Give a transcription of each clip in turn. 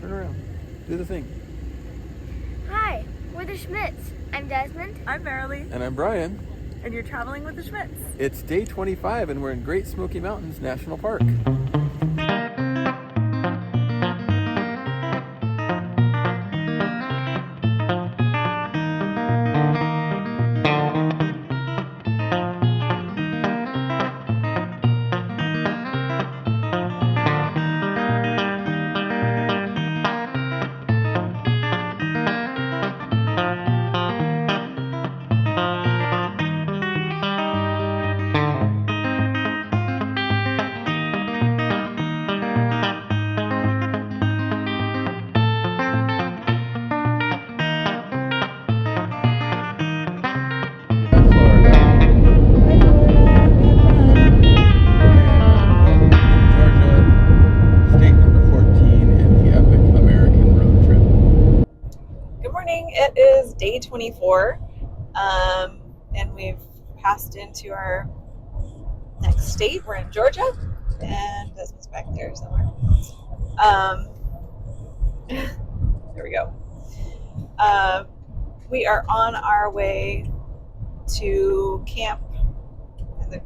Turn around. Do the thing. Hi, we're the Schmitz. I'm Desmond. I'm Marilee. And I'm Brian. And you're traveling with the Schmitz. It's day 25 and we're in Great Smoky Mountains National Park. It is day 24, and we've passed into our next state. We're in Georgia, and Desmond's back there somewhere. There we go. We are on our way to camp in the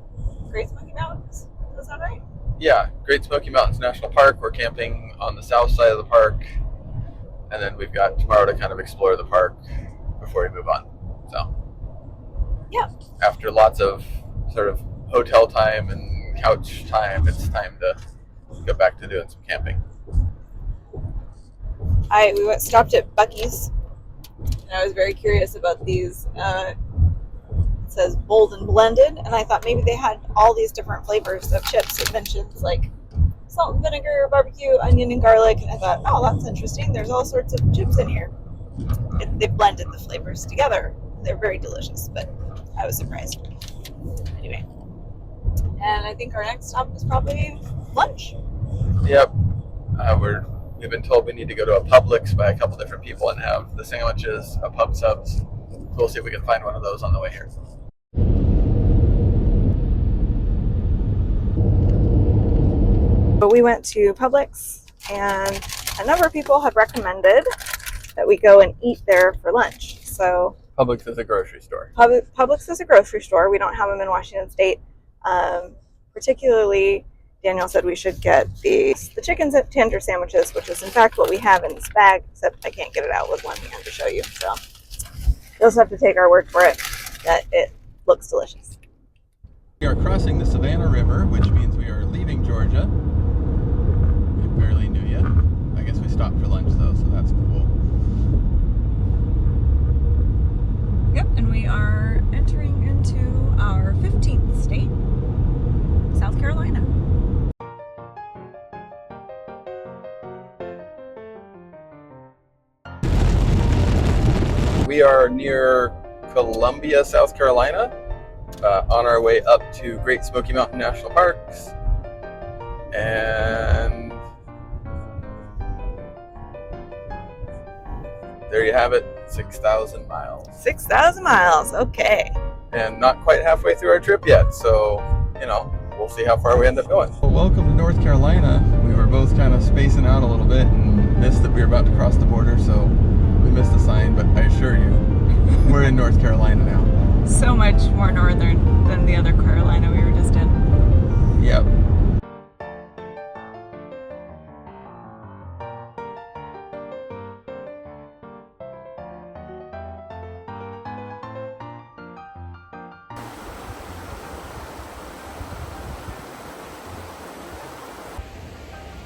Great Smoky Mountains. Does that sound right? Yeah, Great Smoky Mountains National Park. We're camping on the south side of the park. And then we've got tomorrow to kind of explore the park before we move on. So, yeah. After lots of sort of hotel time and couch time, it's time to go back to doing some camping. We stopped at Buc-ee's, and I was very curious about these. It says bold and blended, and I thought maybe they had all these different flavors of chips. It mentions like salt and vinegar, barbecue, onion, and garlic. And I thought, oh, that's interesting. There's all sorts of chips in here. They blended the flavors together. They're very delicious, but I was surprised. Anyway. And I think our next stop is probably lunch. Yep. We've been told we need to go to a Publix by a couple different people and have the sandwiches, a pub subs. We'll see if we can find one of those on the way here. But we went to Publix, and a number of people have recommended that we go and eat there for lunch. So Publix is a grocery store. Publix is a grocery store. We don't have them in Washington State. Particularly, Daniel said we should get the chicken tender sandwiches, which is in fact what we have in this bag, except I can't get it out with one hand to show you. So you'll just have to take our word for it that it looks delicious. We are crossing the Savannah River, which means we are leaving Georgia. We barely knew yet. I guess we stopped for lunch though, so that's cool. Yep, and we are entering into our 15th state, South Carolina. We are near Columbia, South Carolina, on our way up to Great Smoky Mountain National Parks. And there you have it, 6,000 miles. 6,000 miles, okay. And not quite halfway through our trip yet, so, we'll see how far we end up going. Well, welcome to North Carolina. We were both kind of spacing out a little bit and missed that we were about to cross the border, so we missed the sign, but I assure you, we're in North Carolina now. So much more northern than the other Carolina we were just in. Yep.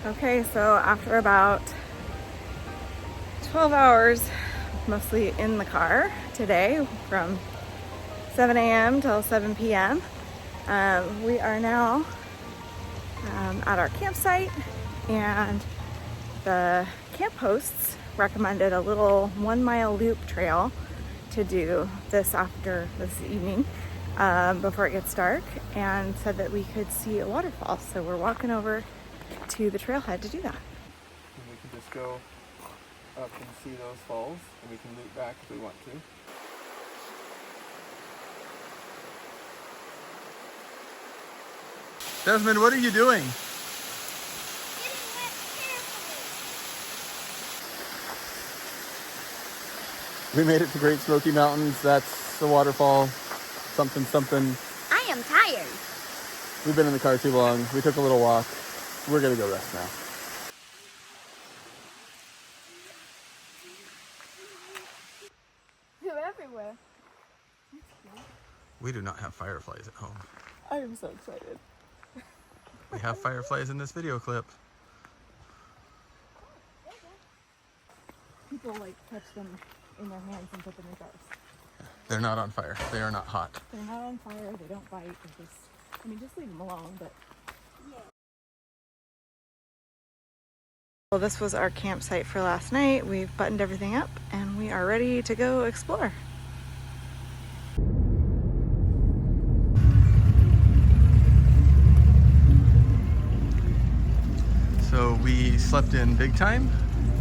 Okay, so after about 12 hours, mostly in the car today, from 7 a.m. till 7 p.m., we are now at our campsite, and the camp hosts recommended a little 1-mile loop trail to do this evening before it gets dark, and said that we could see a waterfall. So we're walking over to the trailhead to do that. And we can just go up and see those falls, and we can loop back if we want to. Desmond, what are you doing? We made it to Great Smoky Mountains. That's the waterfall. Something, something. I am tired. We've been in the car too long. We took a little walk. We're gonna go rest now. You're everywhere. We do not have fireflies at home. I am so excited. We have fireflies in this video clip. People like touch them in their hands and put them in jars. They're not on fire. They are not hot. They're not on fire, they don't bite, they just, I mean, just leave them alone, but. Well, this was our campsite for last night. We've buttoned everything up and we are ready to go explore. So we slept in big time,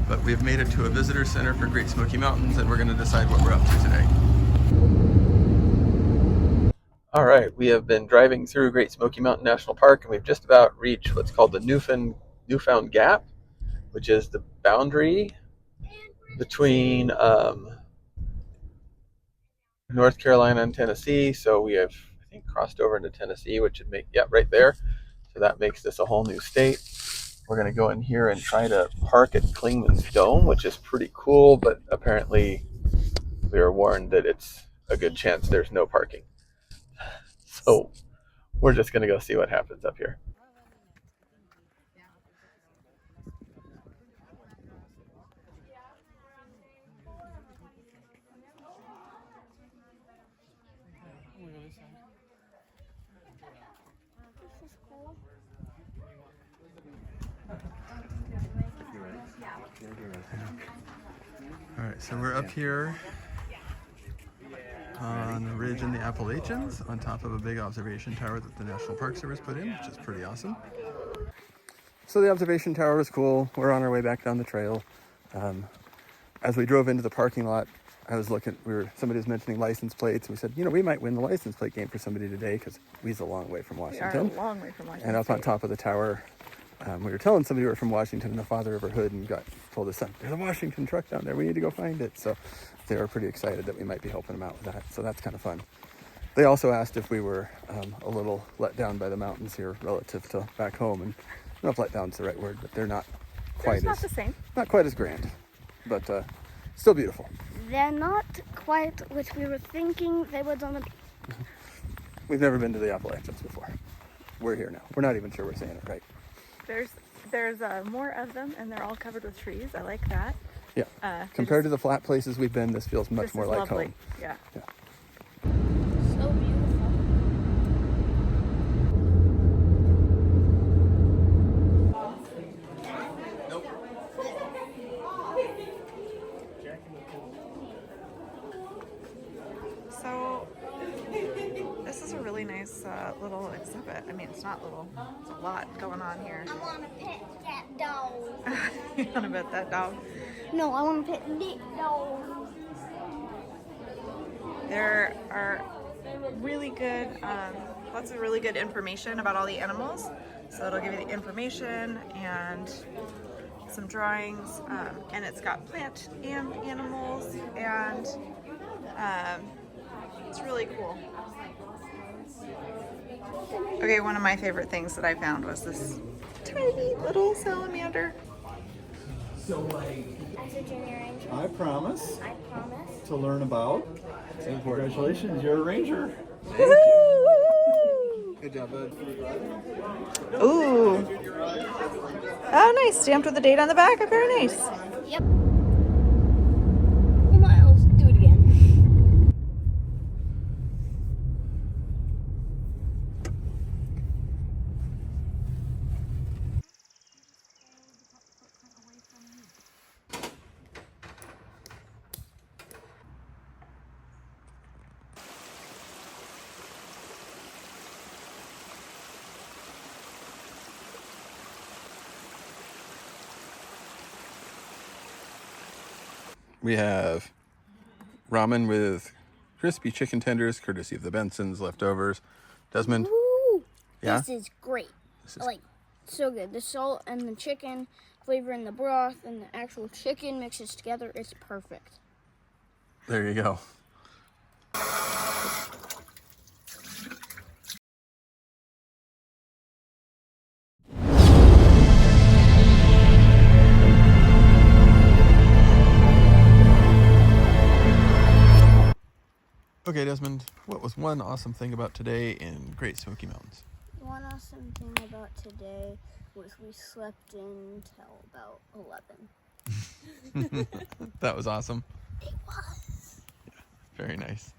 but we've made it to a visitor center for Great Smoky Mountains and we're gonna decide what we're up to today. All right, we have been driving through Great Smoky Mountain National Park and we've just about reached what's called the Newfound Gap, which is the boundary between North Carolina and Tennessee. So we have, I think, crossed over into Tennessee, which would make, yeah, right there. So that makes this a whole new state. We're gonna go in here and try to park at Clingmans Dome, which is pretty cool, but apparently we were warned that it's a good chance there's no parking. So we're just gonna go see what happens up here. This is cool. All right, so we're up here on the ridge in the Appalachians on top of a big observation tower that the National Park Service put in, which is pretty awesome. So the observation tower was cool. We're on our way back down the trail. As we drove into the parking lot, I was looking, somebody was mentioning license plates. And we said, you know, we might win the license plate game for somebody today because we's a long way from Washington. We are a long way from Washington. And up on top of the tower, we were telling somebody we were from Washington and the father of her hood and told his son, there's a Washington truck down there. We need to go find it. So they were pretty excited that we might be helping them out with that. So that's kind of fun. They also asked if we were a little let down by the mountains here relative to back home. And I don't know if let down's the right word, but they're not quite not the same. Not quite as grand, but still beautiful. They're not quite what we were thinking they were gonna be. We've never been to the Appalachians before. We're here now. We're not even sure we're saying it right. There's more of them and they're all covered with trees. I like that. Yeah. Compared to the flat places we've been, this feels much more like lovely. home. Yeah. So beautiful. So this is a really nice little exhibit. I mean, it's not little. It's a lot going on here. I want to pet that dog. You want to pet that dog? No, I want to pet the dog. There are really good, lots of really good information about all the animals. So it'll give you the information and some drawings, and it's got plant and animals, and it's really cool. Okay, one of my favorite things that I found was this tiny little salamander. As a junior ranger, I promise I promise. to learn about. And congratulations, you're a ranger. Good job, bud. Ooh. Oh, nice. Stamped with the date on the back. Very nice. Yep. Miles, do it again. We have ramen with crispy chicken tenders, courtesy of the Bensons, leftovers. Desmond? Woo! Yeah? This is great. This is Like, so good. The salt and the chicken flavor in the broth and the actual chicken mixes together. It's perfect. There you go. Okay, Desmond, what was one awesome thing about today in Great Smoky Mountains? One awesome thing about today was we slept until about 11. That was awesome. It was. Yeah, very nice.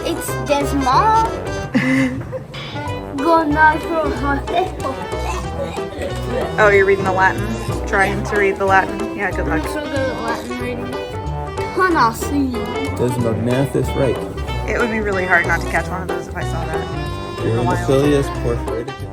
It's there's mom. Gonna go Oh, you're reading the Latin? Trying to read the Latin? Yeah, good luck. so good at Latin reading. Honestly. Desmognathus right. It would be really hard not to catch one of those if I saw that. Uranophilia porphyriticus.